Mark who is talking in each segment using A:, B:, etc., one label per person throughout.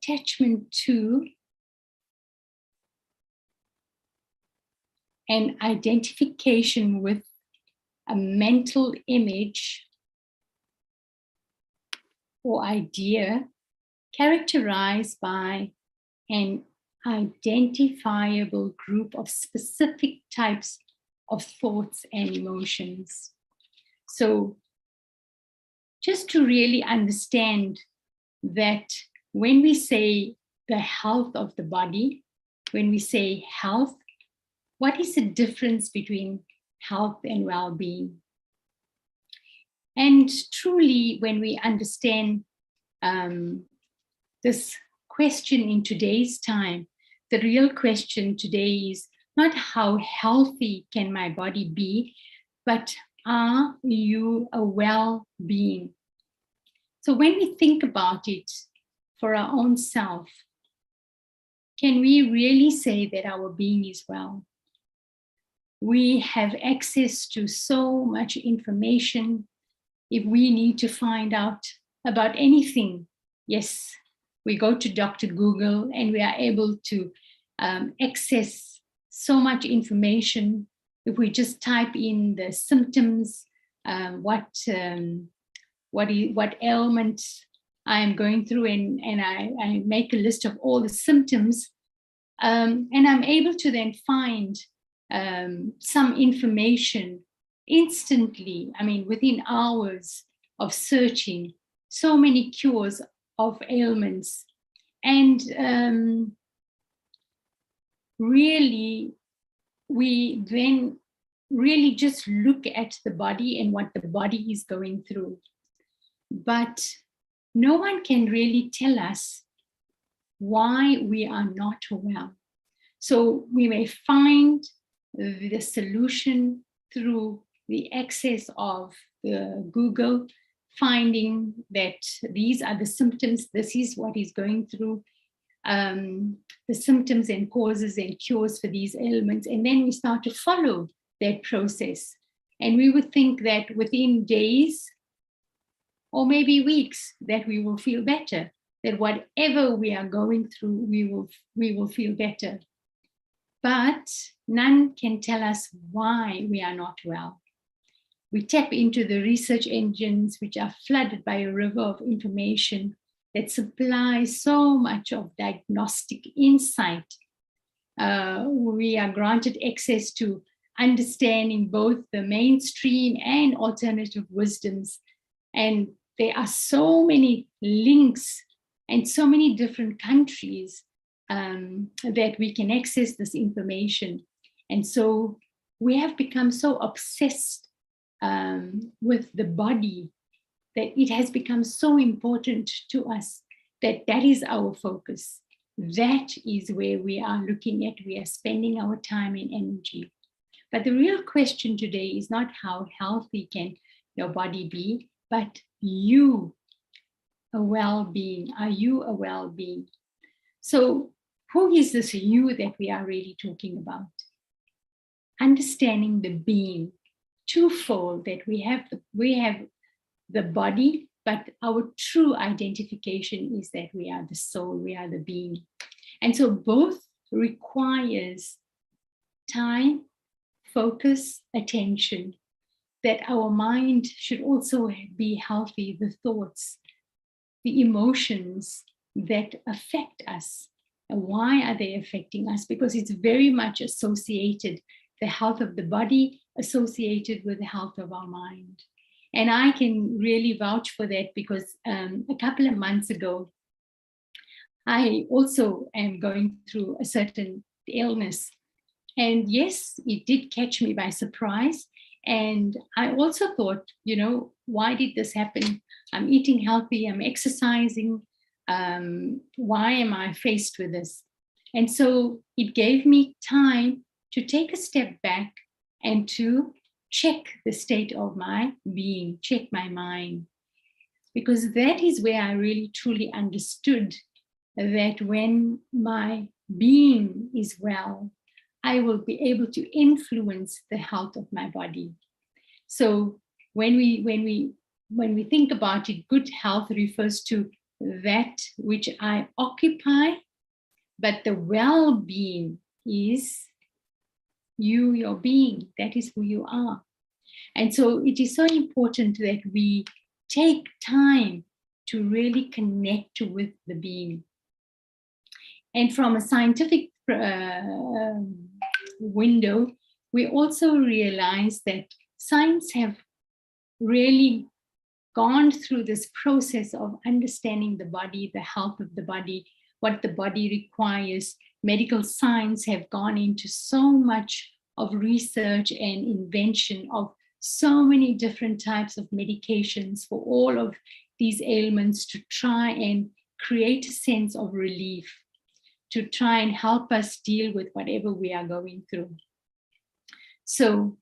A: attachment to and identification with a mental image or idea characterized by an identifiable group of specific types of thoughts and emotions. So just to really understand that when we say the health of the body, when we say health, what is the difference between health and well-being? And truly, when we understand this question in today's time, the real question today is not how healthy can my body be, but are you a well-being? So when we think about it for our own self, can we really say that our being is well? We have access to so much information. If we need to find out about anything, yes, we go to Dr. Google and we are able to access so much information. If we just type in the symptoms, what ailment I am going through, and I make a list of all the symptoms, and I'm able to then find some information instantly, I mean, within hours of searching, so many cures of ailments. And really, we then really just look at the body and what the body is going through. But no one can really tell us why we are not well. So we may find the solution through the access of Google, finding that these are the symptoms, this is what he's going through, the symptoms and causes and cures for these ailments. And then we start to follow that process. And we would think that within days or maybe weeks that we will feel better, that whatever we are going through, we will feel better. But none can tell us why we are not well. We tap into the research engines, which are flooded by a river of information that supplies so much of diagnostic insight. We are granted access to understanding both the mainstream and alternative wisdoms. And there are so many links and so many different countries that we can access this information. And so we have become so obsessed with the body that it has become so important to us that that is our focus. That is where we are looking at, we are spending our time and energy. But the real question today is not how healthy can your body be, but you, a well-being. Are you a well-being? So who is this you that we are really talking about? Understanding the being, twofold, that we have the body, but our true identification is that we are the soul, we are the being. And so both requires time, focus, attention, that our mind should also be healthy, the thoughts, the emotions that affect us. And why are they affecting us? Because it's very much associated, the health of the body associated with the health of our mind. And I can really vouch for that because a couple of months ago, I also am going through a certain illness. And yes, it did catch me by surprise. And I also thought, you know, why did this happen? I'm eating healthy, I'm exercising. Why am I faced with this? And so it gave me time to take a step back and to check the state of my being, check my mind. Because that is where I really truly understood that when my being is well, I will be able to influence the health of my body. So when we think about it, good health refers to that which I occupy, but the well-being is you, your being. That is who you are. And so it is so important that we take time to really connect with the being. And from a scientific window, we also realize that science have really gone through this process of understanding the body, the health of the body, what the body requires. Medical science have gone into so much of research and invention of so many different types of medications for all of these ailments to try and create a sense of relief, to try and help us deal with whatever we are going through. So,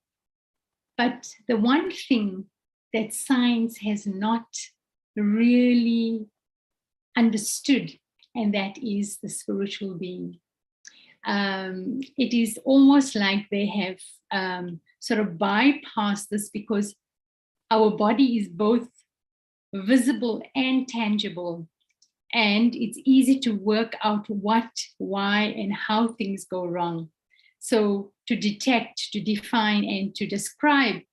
A: but the one thing that science has not really understood, and that is the spiritual being. It is almost like they have sort of bypassed this, because our body is both visible and tangible, and it's easy to work out what, why, and how things go wrong. So to detect, to define, and to describe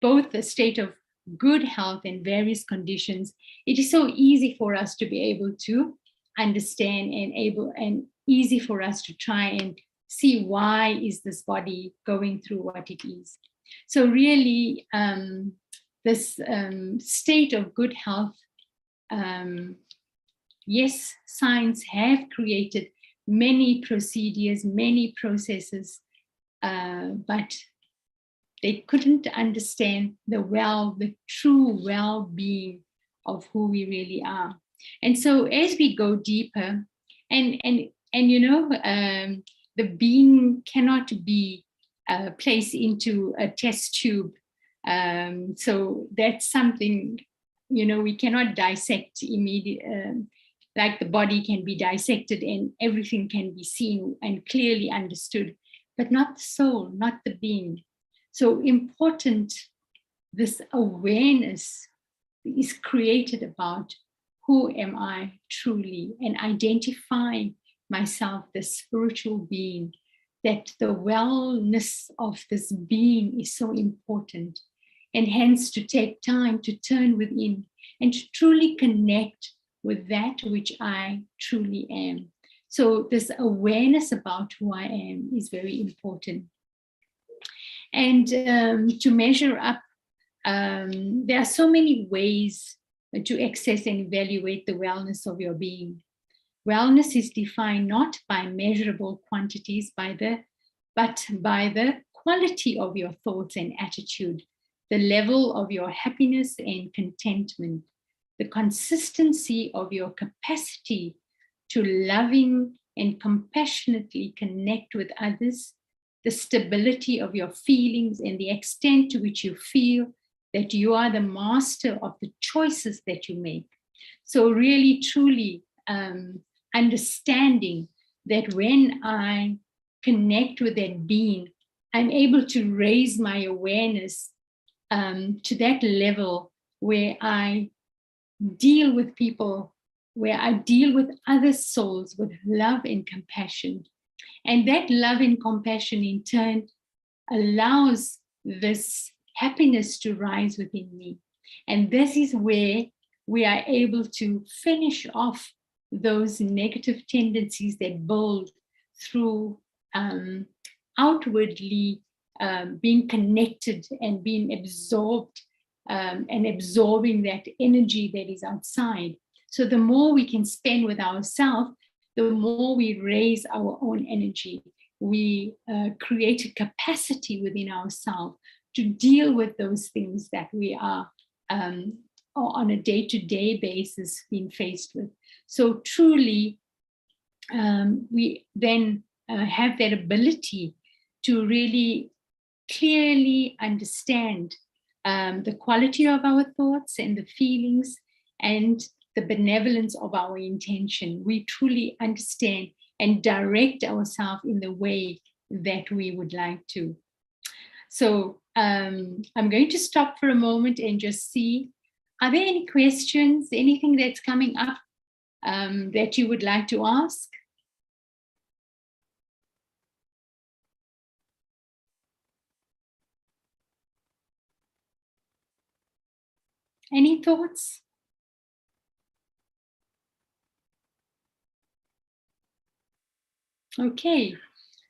A: both the state of good health and various conditions, it is so easy for us to be able to understand and easy for us to try and see why is this body going through what it is. So really, this state of good health, yes, science have created many procedures, many processes, but they couldn't understand the true well-being of who we really are. And so as we go deeper, and you know, the being cannot be placed into a test tube. So that's something, you know, we cannot dissect immediately, like the body can be dissected and everything can be seen and clearly understood, but not the soul, not the being. So important, this awareness is created about who am I truly, and identify myself, the spiritual being, that the wellness of this being is so important, and hence to take time to turn within and to truly connect with that which I truly am. So this awareness about who I am is very important. And to measure up, there are so many ways to access and evaluate the wellness of your being. Wellness is defined not by measurable quantities, but by the quality of your thoughts and attitude, the level of your happiness and contentment, the consistency of your capacity to loving and compassionately connect with others, the stability of your feelings and the extent to which you feel that you are the master of the choices that you make. So really, truly understanding that when I connect with that being, I'm able to raise my awareness to that level where I deal with people, where I deal with other souls with love and compassion. And that love and compassion in turn allows this happiness to rise within me. And this is where we are able to finish off those negative tendencies that build through outwardly being connected and being absorbed and absorbing that energy that is outside. So the more we can spend with ourselves, the more we raise our own energy. We create a capacity within ourselves to deal with those things that we are on a day-to-day basis being faced with. So truly, we then have that ability to really clearly understand the quality of our thoughts and the feelings and the benevolence of our intention. We truly understand and direct ourselves in the way that we would like to. So I'm going to stop for a moment and just see Are there any questions, anything that's coming up that you would like to ask? Any thoughts? Okay,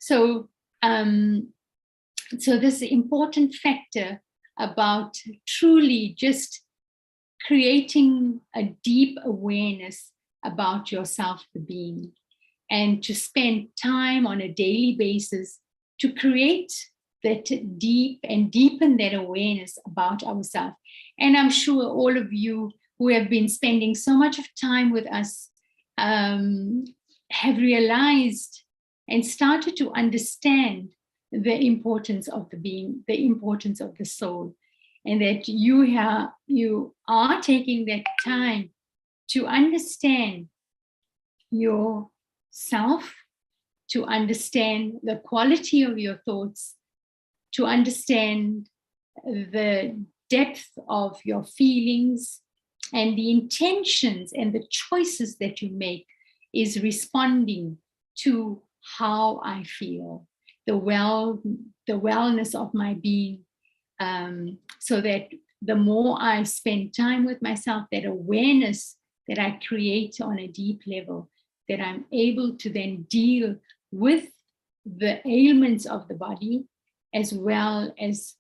A: so this important factor about truly just creating a deep awareness about yourself, the being, and to spend time on a daily basis to create that deep and deepen that awareness about ourselves. And I'm sure all of you who have been spending so much of time with us have realized and started to understand the importance of the being, the importance of the soul, and that you are taking that time to understand yourself, to understand the quality of your thoughts, to understand the depth of your feelings, and the intentions and the choices that you make is responding to how I feel, the wellness of my being, so that the more I spend time with myself, that awareness that I create on a deep level, that I'm able to then deal with the ailments of the body as well as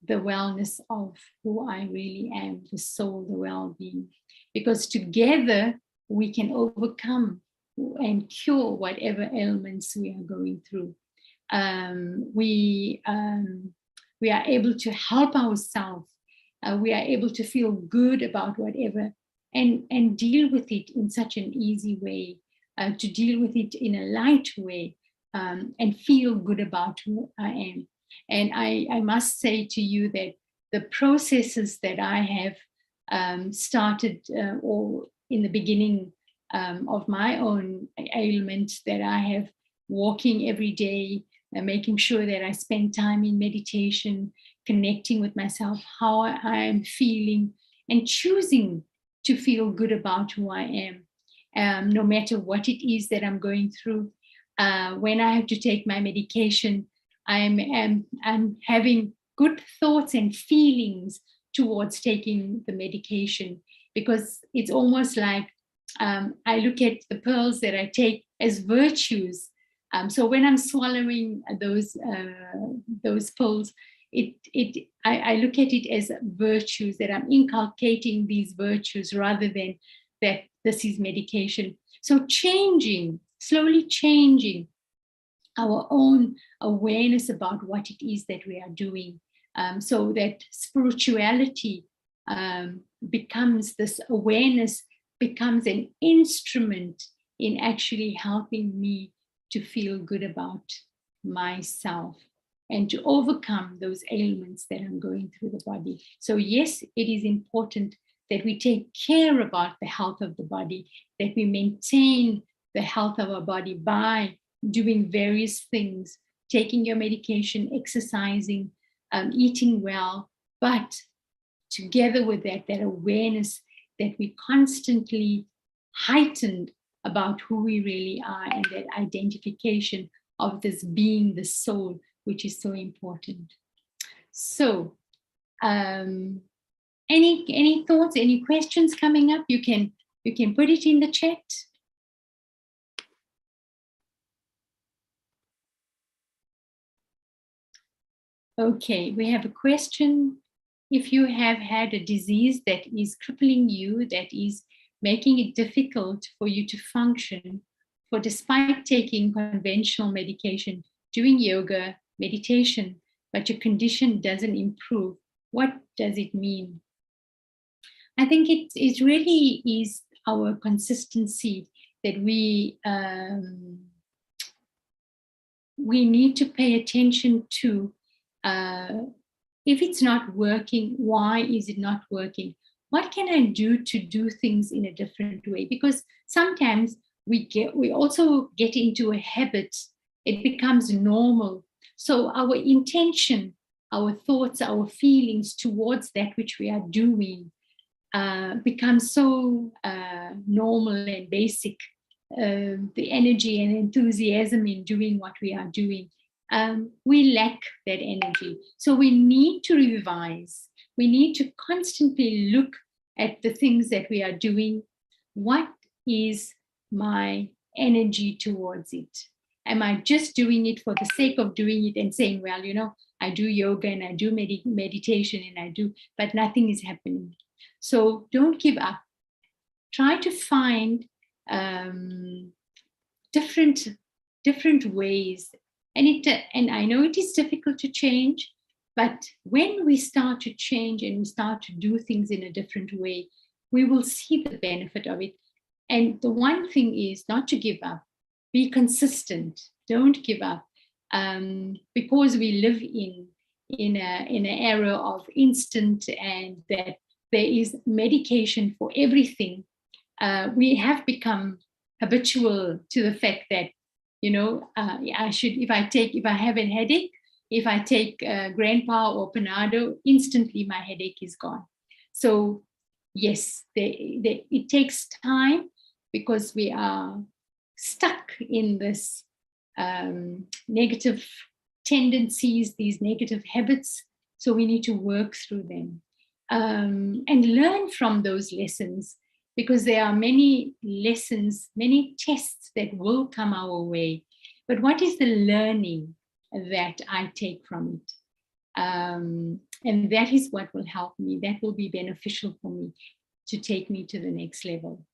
A: the wellness of who I really am, the soul, the well-being. Because together we can overcome and cure whatever ailments we are going through. We are able to help ourselves. We are able to feel good about whatever and deal with it in such an easy way, to deal with it in a light way, and feel good about who I am. And I must say to you that the processes that I have started or in the beginning of my own ailment, that I have walking every day, making sure that I spend time in meditation, connecting with myself, how I am feeling, and choosing to feel good about who I am, no matter what it is that I'm going through. When I have to take my medication, I'm having good thoughts and feelings towards taking the medication, because it's almost like I look at the pearls that I take as virtues. So when I'm swallowing those pills, I look at it as virtues, that I'm inculcating these virtues rather than that this is medication. So slowly changing our own awareness about what it is that we are doing, so that spirituality becomes, this awareness becomes an instrument in actually helping me to feel good about myself and to overcome those ailments that I'm going through the body. So yes, it is important that we take care about the health of the body, that we maintain the health of our body by doing various things, taking your medication, exercising, eating well, but together with that awareness that we constantly heightened about who we really are, and that identification of this being, the soul, which is so important. So any thoughts, any questions coming up, you can put it in the chat. Okay, we have a question. If you have had a disease that is crippling you, that is making it difficult for you to function, for despite taking conventional medication, doing yoga, meditation, but your condition doesn't improve, what does it mean? I think it really is our consistency that we need to pay attention to. If it's not working, why is it not working? What can I do to do things in a different way? Because sometimes we also get into a habit. It becomes normal. So our intention, our thoughts, our feelings towards that which we are doing becomes so normal and basic, the energy and enthusiasm in doing what we are doing, we lack that energy. So we need to revise. We need to constantly look at the things that we are doing. What is my energy towards it? Am I just doing it for the sake of doing it and saying, well, you know, I do yoga and I do meditation and I do, but nothing is happening. So don't give up. Try to find different ways. And I know it is difficult to change, but when we start to change and we start to do things in a different way, we will see the benefit of it. And the one thing is not to give up. Be consistent. Don't give up, because we live in an era of instant, and that there is medication for everything. We have become habitual to the fact that, you know, if I have a headache, if I take Grandpa or Panado, instantly my headache is gone. So yes, it takes time, because we are stuck in this negative tendencies, these negative habits. So we need to work through them, and learn from those lessons, because there are many lessons, many tests that will come our way. But what is the learning that I take from it? And that is what will help me. That will be beneficial for me to take me to the next level.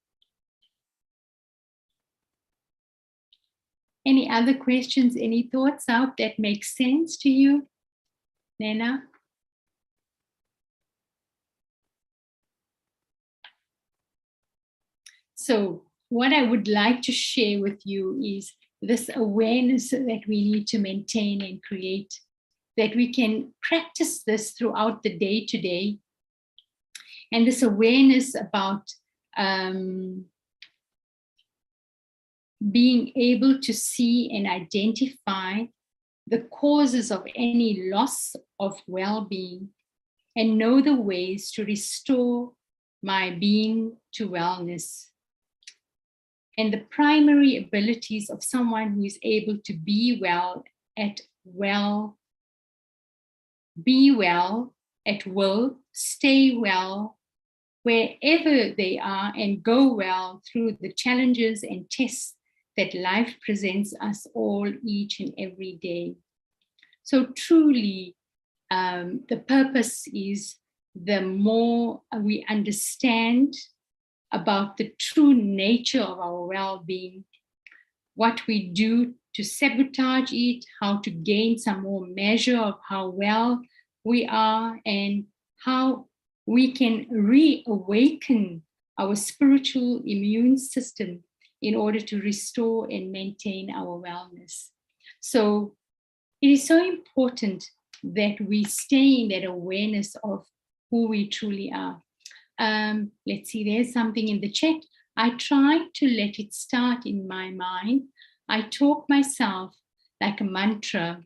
A: Any other questions, any thoughts out that make sense to you, Nana? So what I would like to share with you is this awareness that we need to maintain and create, that we can practice this throughout the day to day. And this awareness about being able to see and identify the causes of any loss of well-being, and know the ways to restore my being to wellness. And the primary abilities of someone who is able to be well at will, stay well wherever they are, and go well through the challenges and tests that life presents us all each and every day. So truly, the purpose is, the more we understand about the true nature of our well-being, what we do to sabotage it, how to gain some more measure of how well we are, and how we can reawaken our spiritual immune system in order to restore and maintain our wellness. So it is so important that we stay in that awareness of who we truly are. Let's see, there's something in the chat. I try to let it start in my mind. I talk myself like a mantra.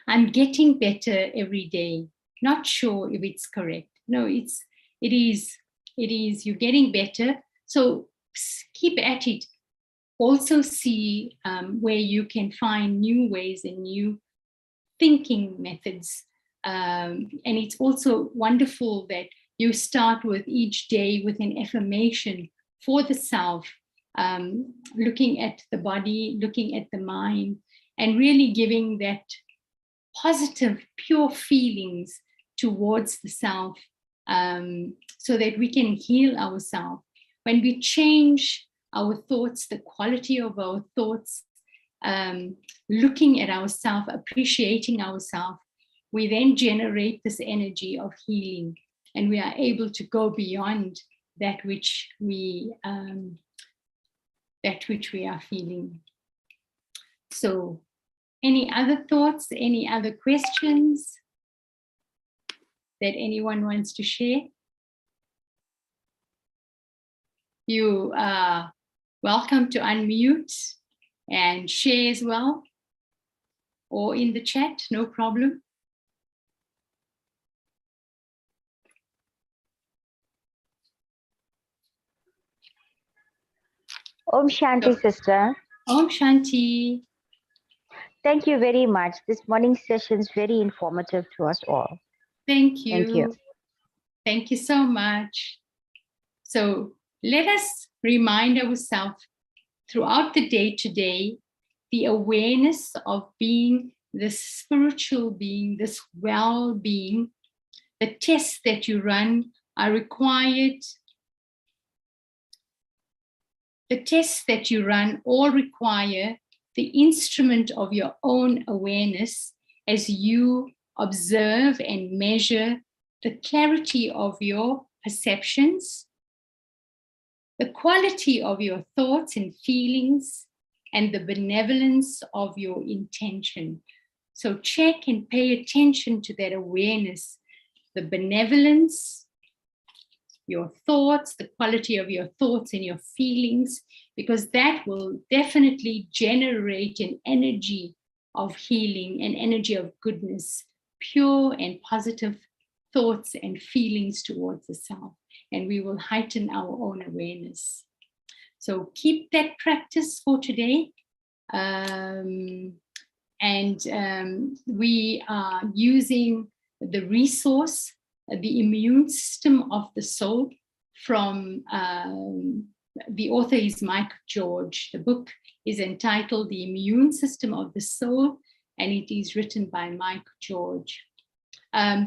A: I'm getting better every day. Not sure if it's correct. No, it is. You're getting better. So keep at it. Also see where you can find new ways and new thinking methods. And it's also wonderful that you start with each day with an affirmation for the self, looking at the body, looking at the mind, and really giving that positive, pure feelings towards the self, so that we can heal ourselves. When we change our thoughts, the quality of our thoughts, looking at ourselves, appreciating ourselves, we then generate this energy of healing, and we are able to go beyond that which we are feeling. So, any other thoughts? Any other questions that anyone wants to share? You are welcome to unmute and share as well, or in the chat, no problem.
B: Om Shanti,
A: So,
B: sister.
A: Om Shanti.
B: Thank you very much. This morning's session is very informative to us all.
A: Thank
B: Thank you.
A: you. Thank you so much. So let us remind ourselves throughout the day today, the awareness of being this spiritual being, this well-being. The tests that you run are required. The tests that you run all require the instrument of your own awareness as you observe and measure the clarity of your perceptions, the quality of your thoughts and feelings, and the benevolence of your intention. So check and pay attention to that awareness, the benevolence, your thoughts, the quality of your thoughts and your feelings, because that will definitely generate an energy of healing, an energy of goodness, pure and positive thoughts and feelings towards the self. And we will heighten our own awareness. So keep that practice for today. We are using the resource, the immune system of the soul, from the author is Mike George. The book is entitled The Immune System of the Soul, and it is written by Mike George.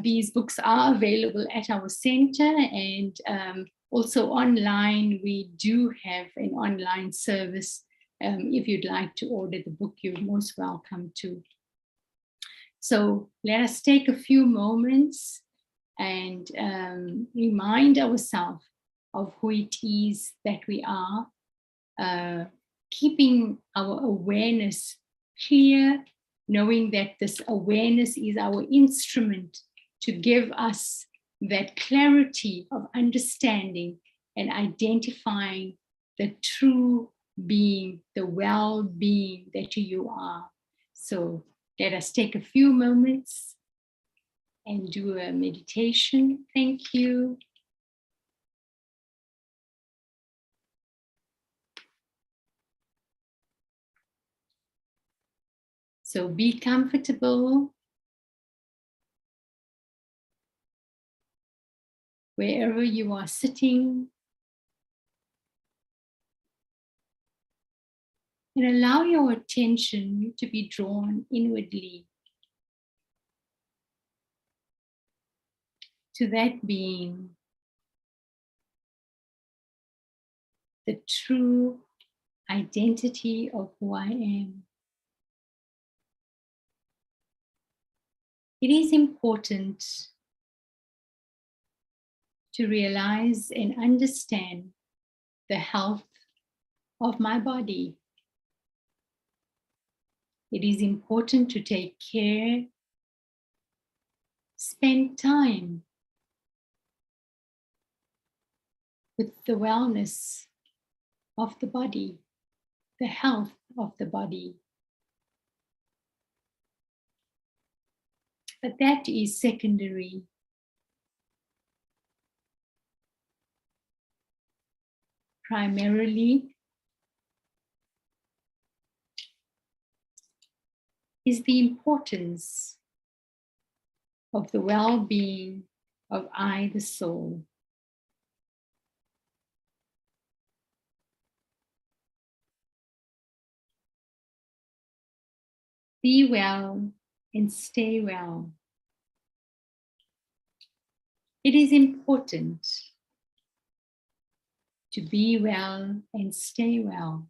A: These books are available at our center, and also online. We do have an online service. If you'd like to order the book, you're most welcome to. So let us take a few moments and remind ourselves of who it is that we are, keeping our awareness clear, knowing that this awareness is our instrument to give us that clarity of understanding and identifying the true being, the well-being that you are. So let us take a few moments and do a meditation. Thank you. So be comfortable wherever you are sitting, and allow your attention to be drawn inwardly to that being, the true identity of who I am. It is important to realize and understand the health of my body. It is important to take care, spend time with the wellness of the body, the health of the body. But that is secondary. Primarily is the importance of the well-being of I, the soul. Be well and stay well. It is important to be well and stay well.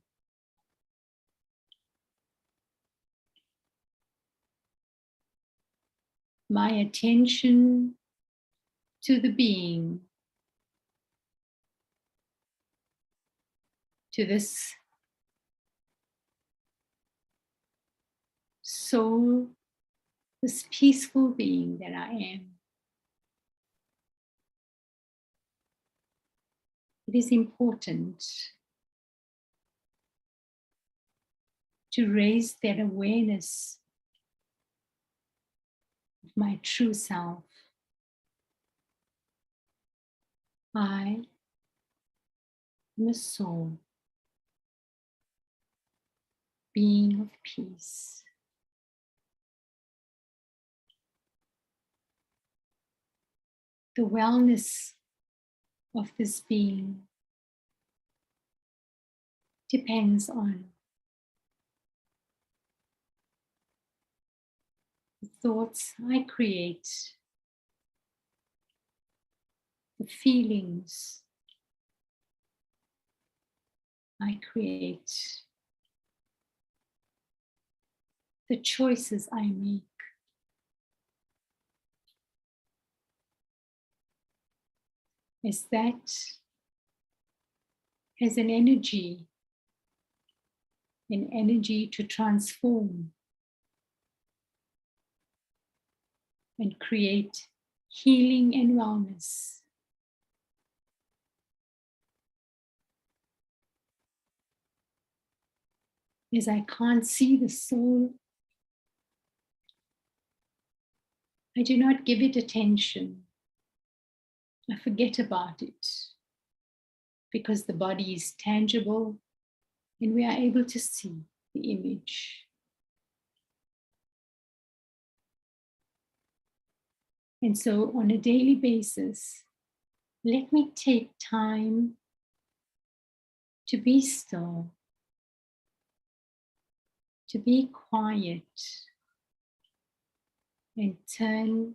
A: My attention to the being, to this soul, this peaceful being that I am. It is important to raise that awareness of my true self. I am a soul. being of peace. The wellness of this being depends on the thoughts I create, the feelings I create, the choices I make. As that has an energy to transform and create healing and wellness. As I can't see the soul, I do not give it attention. I forget about it because the body is tangible and we are able to see the image. And so on a daily basis, let me take time to be still, to be quiet, and turn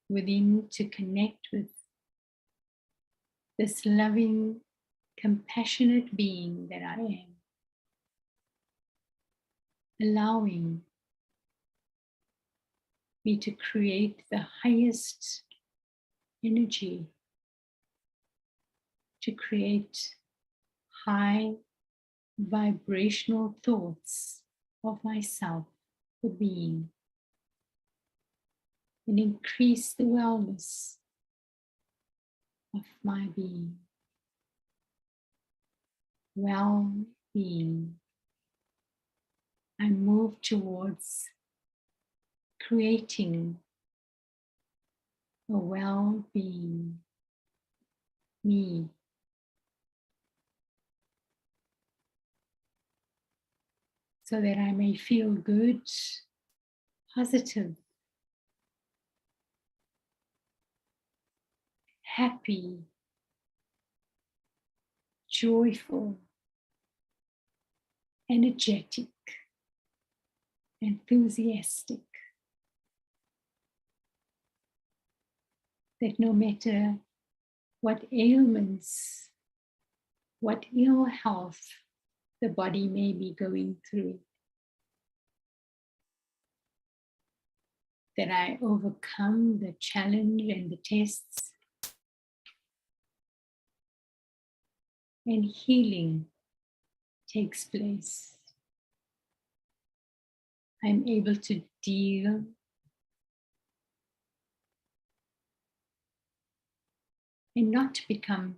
A: within to connect with this loving, compassionate being that I am. Allowing me to create the highest energy, to create high vibrational thoughts of myself, the being, and increase the wellness of my being. Well-being. I move towards creating a well-being me. So that I may feel good, positive, happy, joyful, energetic, enthusiastic. That no matter what ailments, what ill health the body may be going through, that I overcome the challenge and the tests, and healing takes place. I'm able to deal and not become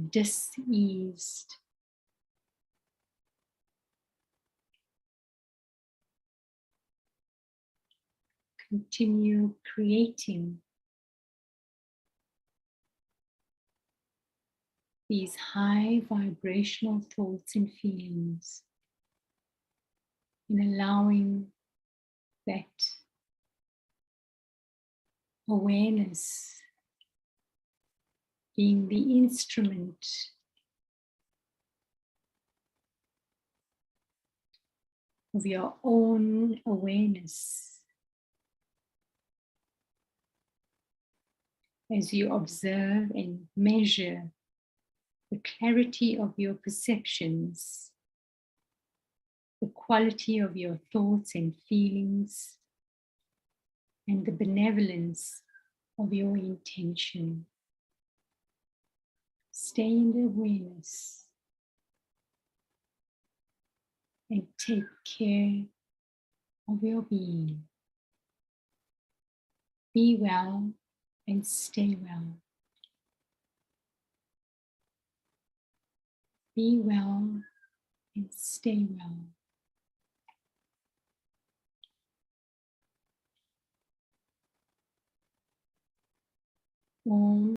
A: diseased. Continue creating these high vibrational thoughts and feelings, and allowing that awareness being the instrument of your own awareness as you observe and measure the clarity of your perceptions, the quality of your thoughts and feelings, and the benevolence of your intention. Stay in the awareness and take care of your being. Be well and stay well. Be well and stay well. Om